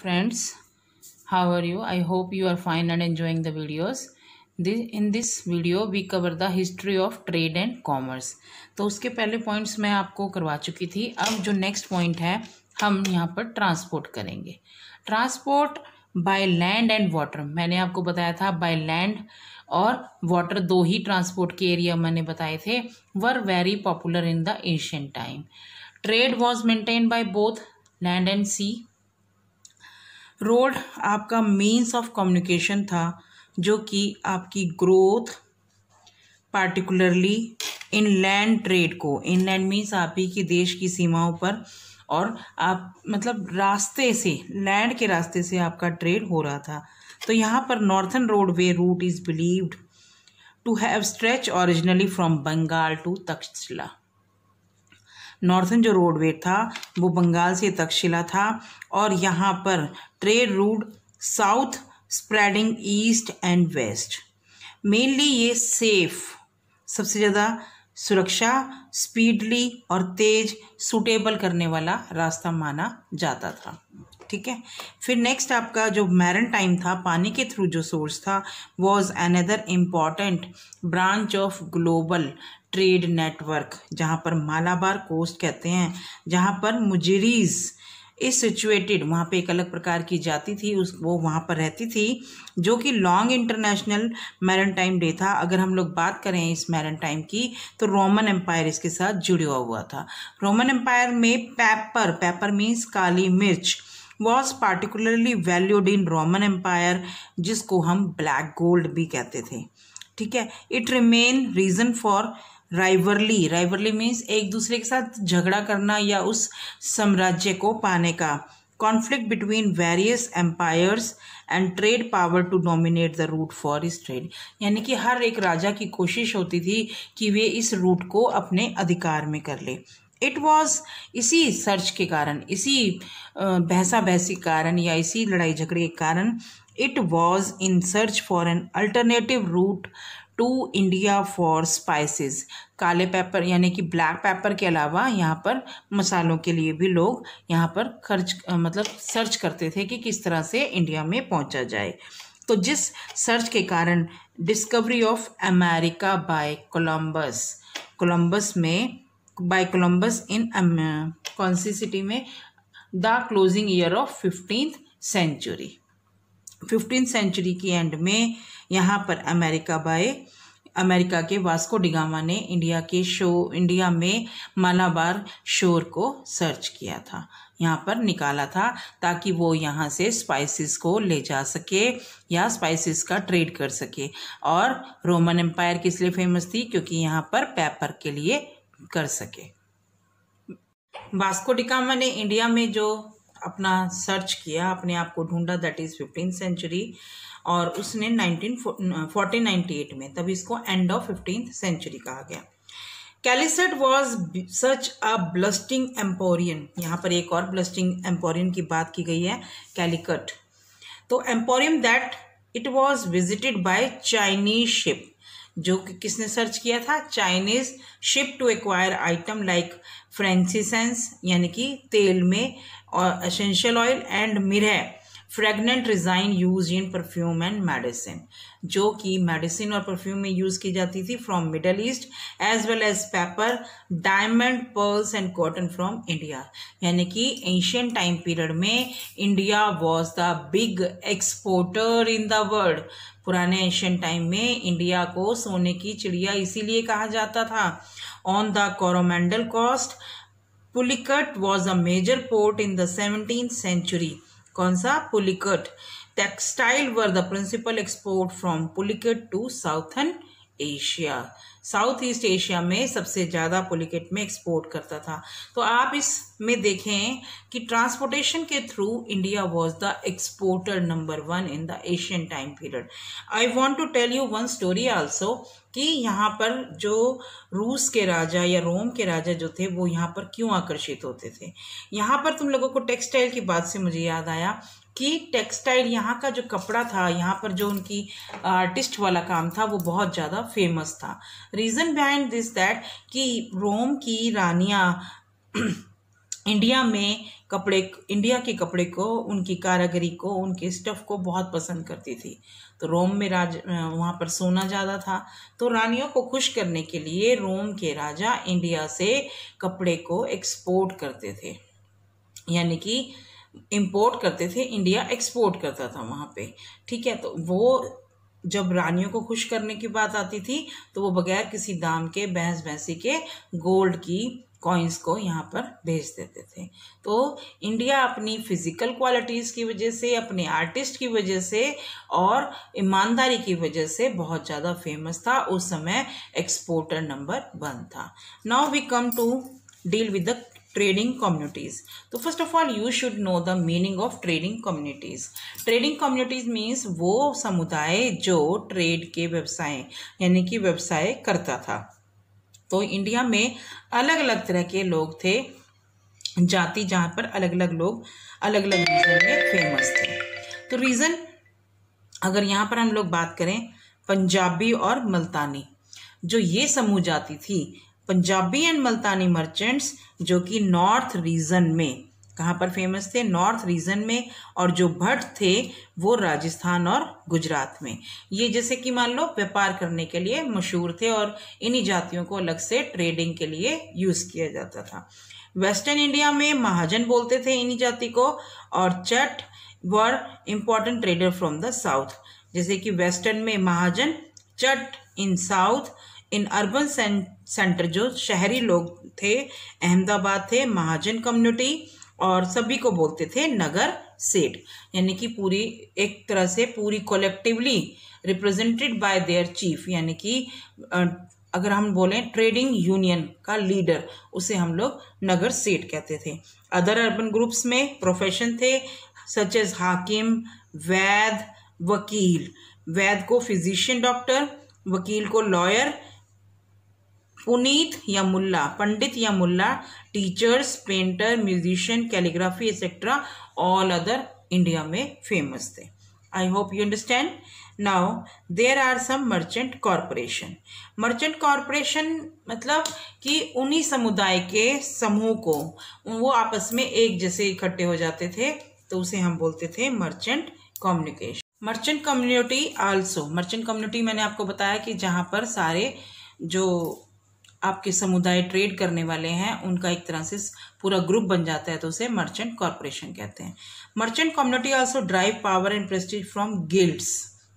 friends, how are you? I hope you are fine and enjoying the videos. In this video we cover the history of trade and commerce. तो उसके पहले points मैं आपको करवा चुकी थी. अब जो नेक्स्ट पॉइंट है हम यहाँ पर ट्रांसपोर्ट करेंगे. Transport by land and water, मैंने आपको बताया था बाय लैंड और वाटर दो ही ट्रांसपोर्ट के एरिया मैंने बताए थे, were very popular in the ancient time. Trade was maintain by both land and sea. Road आपका मीन्स ऑफ कम्युनिकेशन था जो कि आपकी ग्रोथ पार्टिकुलरली इनलैंड ट्रेड को, इनलैंड मीन्स आप ही की देश की सीमाओं पर, और आप मतलब रास्ते से, लैंड के रास्ते से आपका ट्रेड हो रहा था. तो यहाँ पर northern roadway route is believed to have stretch originally from Bengal to Takshashila. Northern जो रोडवे था वो बंगाल से तक्षशिला था, और यहाँ पर trade route south spreading east and west. Mainly ये सेफ, सबसे ज़्यादा सुरक्षा, स्पीडली और तेज, सूटेबल करने वाला रास्ता माना जाता था. ठीक है. फिर नेक्स्ट आपका जो मैरन टाइम था, पानी के थ्रू जो सोर्स था, was another important branch of global trade network, जहाँ पर मालाबार कोस्ट कहते हैं, जहाँ पर मुजरीज इज सिचुएटेड. वहाँ पे एक अलग प्रकार की जाति थी, वो वहाँ पर रहती थी, जो कि लॉन्ग इंटरनेशनल मैरन टाइम डे था. अगर हम लोग बात करें इस मैरन टाइम की तो रोमन एम्पायर इसके साथ जुड़ा हुआ था. रोमन एम्पायर में पेपर मीन्स काली मिर्च was particularly valued in Roman empire, जिसको हम ब्लैक गोल्ड भी कहते थे. ठीक है. It remain reason for rivalry means एक दूसरे के साथ झगड़ा करना या उस साम्राज्य को पाने का. Conflict between various empires and trade power to dominate the route for इस ट्रेड, यानी कि हर एक राजा की कोशिश होती थी कि वे इस रूट को अपने अधिकार में कर ले. इट वॉज इसी सर्च के कारण, इसी बहसा बहसी कारण या इसी लड़ाई झगड़े के कारण, it was in search for an alternative route to India for spices. काले पेपर यानी कि ब्लैक पेपर के अलावा यहाँ पर मसालों के लिए भी लोग यहाँ पर सर्च करते थे कि किस तरह से इंडिया में पहुँचा जाए. तो जिस सर्च के कारण discovery of America by Columbus in कौन सी सिटी में, the closing year of 15th century. 15th century की एंड में यहाँ पर अमेरिका के वास्को डिगामा ने इंडिया में मालाबार शोर को सर्च किया था, यहाँ पर निकाला था, ताकि वो यहाँ से स्पाइसेस को ले जा सके या स्पाइसेस का ट्रेड कर सके. और रोमन एम्पायर किस लिए फेमस थी? क्योंकि यहाँ पर पेपर के लिए कर सके. वास्को डिगामा ने इंडिया में जो अपना सर्च किया, अपने आप को ढूंढा, दैट इज 15th सेंचुरी, और उसने 1498 में, तभी इसको एंड ऑफ 15th सेंचुरी कहा गया. कैलिकट वॉज सच अ ब्लस्टिंग एम्पोरियन. यहाँ पर एक और ब्लस्टिंग एम्पोरियन की बात की गई है, कैलिकट. तो emporium that it was visited by Chinese ship, जो कि किसने सर्च किया था? Chinese ship, to acquire item like frankincense यानी कि तेल में, और essential oil and myrrh fragrant resin use in perfume and medicine, जो कि मेडिसिन और परफ्यूम में यूज की जाती थी from middle east, as well as pepper, diamond, pearls and cotton from India. यानी कि एशियन टाइम पीरियड में India was the big exporter in the world. पुराने एशियन टाइम में इंडिया को सोने की चिड़िया इसीलिए कहा जाता था. On the Coromandel coast, Pulicat was a major port in the 17th century. कौन सा? Pulicat. Textile were the principal export from Pulicat to southern Asia. South east Asia में सबसे ज़्यादा पुलिकट में एक्सपोर्ट करता था. तो आप इसमें देखें कि ट्रांसपोर्टेशन के through India was the exporter number 1 in the Asian time period. I want to tell you one story also, कि यहाँ पर जो रूस के राजा या रोम के राजा जो थे, वो यहाँ पर क्यों आकर्षित होते थे. यहाँ पर तुम लोगों को टेक्सटाइल की बात से मुझे याद आया कि टेक्सटाइल, यहाँ का जो कपड़ा था, यहाँ पर जो उनकी आर्टिस्ट वाला काम था, वो बहुत ज़्यादा फेमस था. रीज़न बिहाइंड दिस दैट कि रोम की रानियाँ इंडिया के कपड़े को, उनकी कारीगरी को, उनके स्टफ को बहुत पसंद करती थी। तो रोम में वहाँ पर सोना ज़्यादा था, तो रानियों को खुश करने के लिए रोम के राजा इंडिया से कपड़े को एक्सपोर्ट करते थे, यानी कि इंपोर्ट करते थे, इंडिया एक्सपोर्ट करता था वहाँ पे। ठीक है, तो वो जब रानियों को खुश करने की बात आती थी तो वो बगैर किसी दाम के, भैंस भैंसी के गोल्ड की कॉइन्स को यहाँ पर भेज देते थे। तो इंडिया अपनी फिजिकल क्वालिटीज़ की वजह से, अपने आर्टिस्ट की वजह से और ईमानदारी की वजह से बहुत ज़्यादा फेमस था। उस समय एक्सपोर्टर नंबर 1 था। Now we come to deal with the trading communities. तो first of all you should know the meaning of trading communities. Trading communities means वो समुदाय जो ट्रेड के व्यवसाय यानी कि व्यवसाय करता था। तो इंडिया में अलग अलग तरह के लोग थे, जाति, जहाँ पर अलग अलग लोग अलग अलग रीजन में फेमस थे। तो रीजन अगर यहाँ पर हम लोग बात करें, पंजाबी और मुल्तानी, जो ये समूह जाति थी, पंजाबी एंड मुल्तानी मर्चेंट्स, जो कि नॉर्थ रीजन में, कहाँ पर फेमस थे, नॉर्थ रीजन में, और जो भट्ट थे वो राजस्थान और गुजरात में। ये जैसे कि मान लो व्यापार करने के लिए मशहूर थे और इन्हीं जातियों को अलग से ट्रेडिंग के लिए यूज किया जाता था। वेस्टर्न इंडिया में महाजन बोलते थे इन्हीं जाति को, और चट were important trader from the south. जैसे कि वेस्टर्न में महाजन, चट in south. In urban center जो शहरी लोग थे, अहमदाबाद थे महाजन कम्युनिटी, और सभी को बोलते थे नगर सेठ, यानी कि पूरी एक तरह से पूरी collectively represented by there chief, यानी कि अगर हम बोलें ट्रेडिंग यूनियन का लीडर, उसे हम लोग नगर सेठ कहते थे। अदर अर्बन ग्रुप्स में प्रोफेशन थे सच एज हाकिम, वैद, वकील। वैद को फिजिशियन डॉक्टर, वकील को लॉयर, पुनीत या मुल्ला, पंडित या मुल्ला, teachers, painter, musician, calligraphy etcetera, all other India में फेमस थे। I hope you understand. Now there are some merchant corporation. Merchant corporation मतलब कि उन्हीं समुदाय के समूह को वो आपस में एक जैसे इकट्ठे हो जाते थे, तो उसे हम बोलते थे merchant communication. Merchant community also, merchant community मैंने आपको बताया कि जहाँ पर सारे जो आपके समुदाय ट्रेड करने वाले हैं उनका एक तरह से पूरा ग्रुप बन जाता है, तो उसे मर्चेंट कॉरपोरेशन कहते हैं। Merchant community also drive power and prestige from guilds,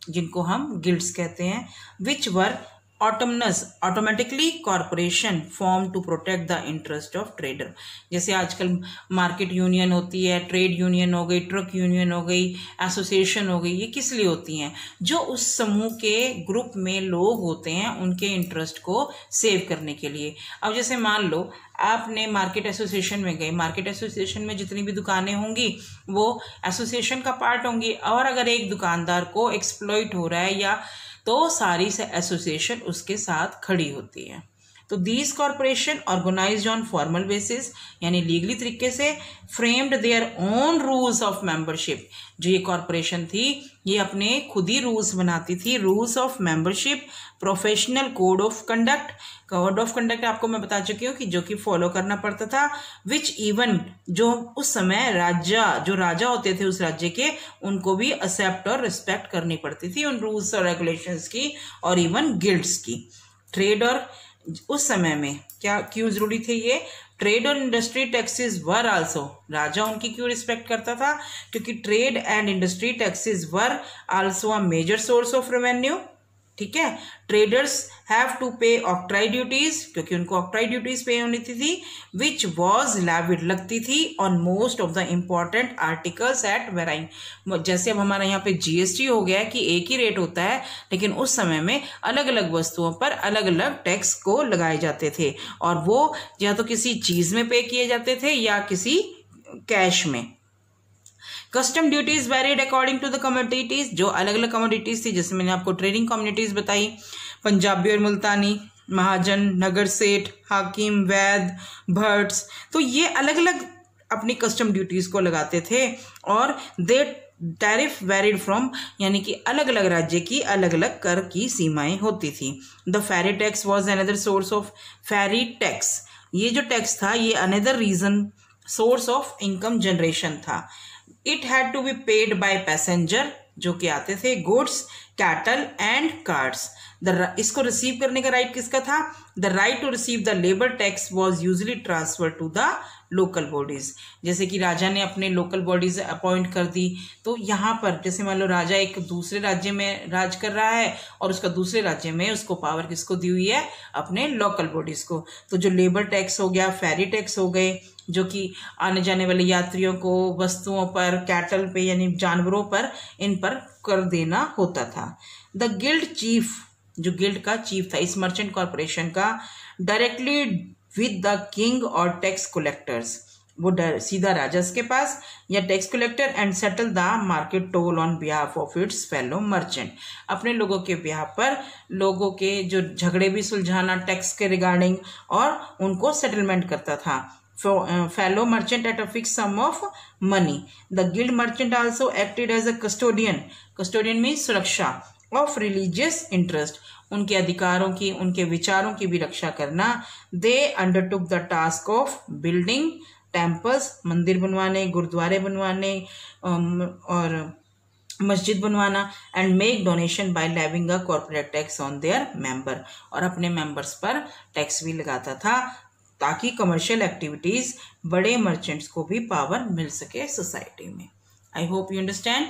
जिनको हम गिल्ड्स कहते हैं, which were automatically corporation form to protect the interest of trader. जैसे आजकल मार्केट यूनियन होती है, ट्रेड यूनियन हो गई, ट्रक यूनियन हो गई, एसोसिएशन हो गई, ये किस लिए होती हैं? जो उस समूह के ग्रुप में लोग होते हैं उनके इंटरेस्ट को सेव करने के लिए। अब जैसे मान लो आपने मार्केट एसोसिएशन में गए, मार्केट एसोसिएशन में जितनी भी दुकानें होंगी वो एसोसिएशन का पार्ट होंगी, और अगर एक दुकानदार को एक्सप्लॉइट हो रहा है या तो सारी से एसोसिएशन उसके साथ खड़ी होती है। तो these corporation organized on formal basis, यानी लीगली तरीके से, framed their own rules of membership. जो ये कॉरपोरेशन थी ये अपने खुद ही रूल्स बनाती थी, rules of membership, professional code of conduct. Code of conduct आपको मैं बता चुकी हूँ कि जो कि फॉलो करना पड़ता था, विच इवन जो उस समय जो राजा होते थे उस राज्य के, उनको भी एक्सेप्ट और रिस्पेक्ट करनी पड़ती थी उन रूल्स और रेगुलेशंस की, और इवन गिल्ड्स की। ट्रेड और उस समय में क्या क्यों जरूरी थे ये? ट्रेड और इंडस्ट्री टैक्सेस वर आल्सो, राजा उनकी क्यों रिस्पेक्ट करता था? क्योंकि trade and industry taxes were also a major source of revenue. ठीक है, traders have to pay octroi duties, क्योंकि उनको ऑक्ट्राई ड्यूटीज पे होनी थी, विच वॉज लेविड, लगती थी on most of the important articles at varying. जैसे अब हमारा यहाँ पे जीएसटी हो गया है कि एक ही रेट होता है, लेकिन उस समय में अलग अलग वस्तुओं पर अलग अलग टैक्स को लगाए जाते थे, और वो या तो किसी चीज में पे किए जाते थे या किसी कैश में। Custom duties varied according to the commodities, जो अलग अलग कमोडिटीज थी, जैसे मैंने आपको ट्रेडिंग कम्युनिटीज बताई, पंजाबी और मुल्तानी, महाजन, नगर सेठ, हाकिम, वैद, भट्ट्स, तो ये अलग अलग अपनी कस्टम ड्यूटीज को लगाते थे, और दे टैरिफ वेरिड फ्रॉम, यानी कि अलग अलग राज्य की अलग अलग कर की सीमाएं होती थी। The ferry tax was another source of ferry tax, ये जो टैक्स था ये another reason source of income generation था। It had to be paid by passenger, जो कि आते थे, गुड्स, कैटल एंड कार्ड्स। इसको रिसीव करने का राइट किसका था? The right to receive the labour tax was usually transfer to the local bodies. जैसे कि राजा ने अपने लोकल बॉडीज अपॉइंट कर दी, तो यहाँ पर जैसे मान लो राजा एक दूसरे राज्य में राज कर रहा है और उसका दूसरे राज्य में उसको पावर किसको दी हुई है? अपने लोकल बॉडीज को। तो जो लेबर टैक्स हो गया, फेरी टैक्स हो गए, जो कि आने जाने वाले यात्रियों को वस्तुओं पर, कैटल पे यानी जानवरों पर, इन पर कर देना होता था। द गिल्ड चीफ, जो गिल्ड का चीफ था इस मर्चेंट कॉर्पोरेशन का, डायरेक्टली विद द किंग और टैक्स कलेक्टर्स, वो सीधा राजा के पास या tax collector, and settle the market toll on behalf of its fellow merchant. अपने लोगों के बिहाफ पर लोगों के जो झगड़े भी सुलझाना टैक्स के रिगार्डिंग, और उनको सेटलमेंट करता था। fellow merchant at a fixed sum of money. The guild merchant also acted as a custodian. Custodian means सुरक्षा of religious interest. उनके अधिकारों की, उनके विचारों की भी रक्षा करना। They undertook the task of building temples, मंदिर बनवाने, गुरुद्वारे बनवाने और मस्जिद बनवाना, and make donation by levying a corporate tax on their member, और अपने मेंबर्स पर टैक्स भी लगाता था ताकि कमर्शियल एक्टिविटीज, बड़े मर्चेंट्स को भी पावर मिल सके सोसाइटी में। I hope you understand.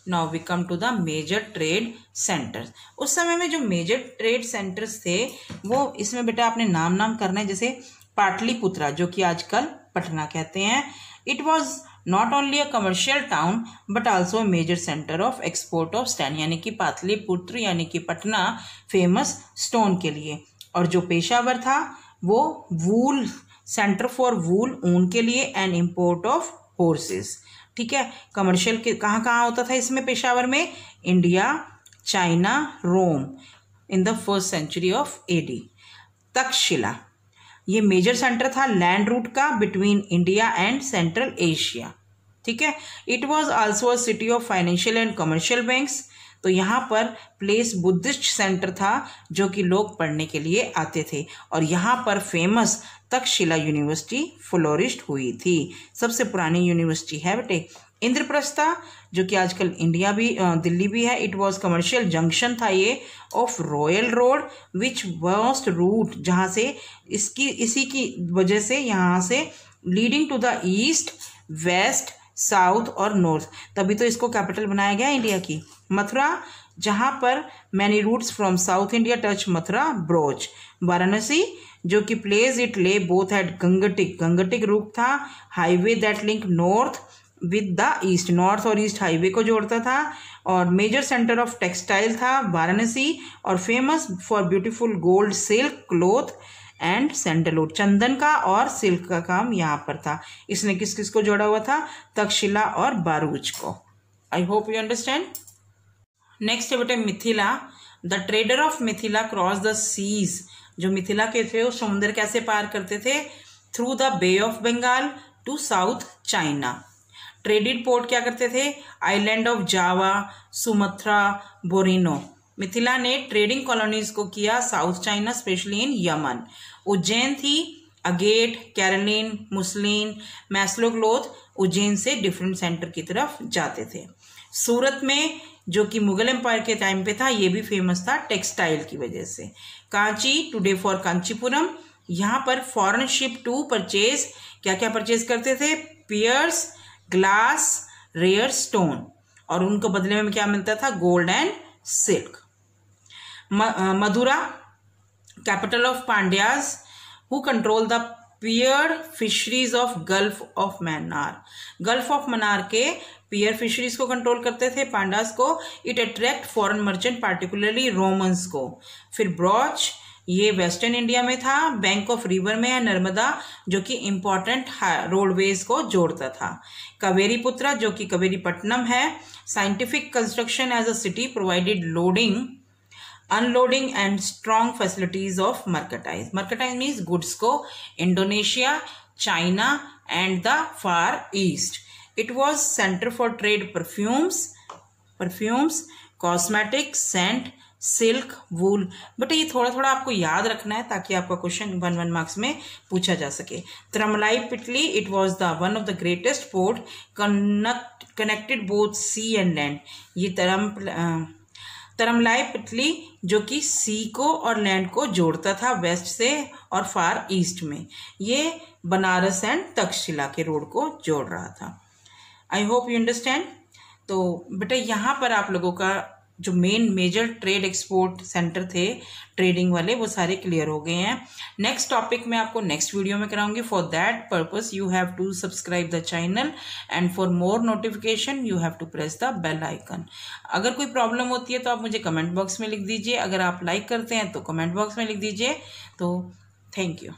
Now we come to the major trade centres. उस समय में जो मेजर ट्रेड सेंटर्स थे वो, इसमें बेटा आपने नाम करना है, जैसे पाटलिपुत्रा, जो कि आजकल पटना कहते हैं। It was not only a commercial town but also major centre of export of stand, यानी कि पाटलिपुत्र यानी कि पटना फेमस स्टोन के लिए, और जो पेशावर था वो वूल, सेंटर फॉर वूल, ऊन के लिए, एंड इम्पोर्ट ऑफ हॉर्सेस। ठीक है, कमर्शियल के कहाँ होता था इसमें पेशावर में? India, China, Rome in the 1st century of AD। Takshashila ये मेजर सेंटर था लैंड रूट का between India and central Asia. ठीक है, it was also a city of financial and commercial banks. तो यहाँ पर प्लेस बुद्धिस्ट सेंटर था जो कि लोग पढ़ने के लिए आते थे, और यहाँ पर फेमस तक्षशिला यूनिवर्सिटी फ्लोरिस्ट हुई थी। सबसे पुरानी यूनिवर्सिटी है बेटे। इंद्रप्रस्था, जो कि आजकल इंडिया भी, दिल्ली भी है। इट वॉज कमर्शियल जंक्शन था ये of royal road which vast route, जहाँ से इसी की वजह से यहाँ से leading to the east, west, south और नॉर्थ, तभी तो इसको कैपिटल बनाया गया इंडिया की। मथुरा, जहाँ पर many routes from south India touch Mathura Broach. Varanasi, जो कि place it lay both at Gangetic route था, highway that link north with the east, north और ईस्ट हाईवे को जोड़ता था, और मेजर सेंटर ऑफ टेक्सटाइल था वाराणसी, और famous for beautiful gold, silk, cloth and sandalwood, चंदन का और सिल्क का काम यहाँ पर था। इसने किस किस को जोड़ा हुआ था? तक्षशिला और बारूच को। I hope you understand. Next है बेटे Mithila. The trader of Mithila cross the seas, जो मिथिला के थे वो समुद्र कैसे पार करते थे? Through the Bay of Bengal to South China. Traded port क्या करते थे? Island of Java, Sumatra, Borneo. Mithila ने ट्रेडिंग कॉलोनीज को किया South China, specially in Yemen. Ujjain थी agate, carnelian, muslin, mallow cloth, Ujjain से डिफरेंट सेंटर की तरफ जाते थे। सूरत में, जो कि मुगल एम्पायर के टाइम पे था, ये भी फेमस था टेक्सटाइल की वजह से। कांची, टुडे फॉर कांचीपुरम, यहाँ पर फॉरेन शिप टू परचेज, क्या क्या परचेज करते थे? पियर्स, ग्लास, रेयर स्टोन, और उनको बदले में क्या मिलता था? Gold and silk. Madura, capital of Pandyas, who control the pearl fisheries of gulf of Mannar. Gulf of Mannar के पियर फिशरीज को कंट्रोल करते थे पांडास को। It attract foreign merchant, particularly Romans को। फिर ब्रॉच, ये वेस्टर्न इंडिया में था, बैंक ऑफ रिवर में है नर्मदा, जो कि इंपॉर्टेंट रोडवेज को जोड़ता था। कावेरी पुत्रा, जो कि कवेरीपट्टनम है। Scientific construction as a city provided loading, unloading and strong facilities of merchandise. Merchandise means goods को Indonesia, China and the Far East. It was centre for trade perfumes, cosmetics, scent, silk, wool. बेटा ये थोड़ा थोड़ा आपको याद रखना है ताकि आपका क्वेश्चन 1 मार्क्स में पूछा जा सके। तिरुमलाई-पिटली, it was the one of the greatest port connected both sea and land. ये तिरुमलाई-पिटली जो कि सी को और लैंड को जोड़ता था वेस्ट से और फार ईस्ट में। ये बनारस एंड तक्षशिला के रोड को जोड़ रहा था। आई होप यू अंडरस्टैंड। तो बेटा यहाँ पर आप लोगों का जो मेजर ट्रेड एक्सपोर्ट सेंटर थे ट्रेडिंग वाले, वो सारे क्लियर हो गए हैं। नेक्स्ट टॉपिक मैं आपको नेक्स्ट वीडियो में कराऊंगी। For that purpose you have to subscribe the channel and for more notification you have to press the bell icon. अगर कोई प्रॉब्लम होती है तो आप मुझे कमेंट बॉक्स में लिख दीजिए। अगर आप लाइक करते हैं तो कमेंट बॉक्स में लिख दीजिए। तो थैंक यू।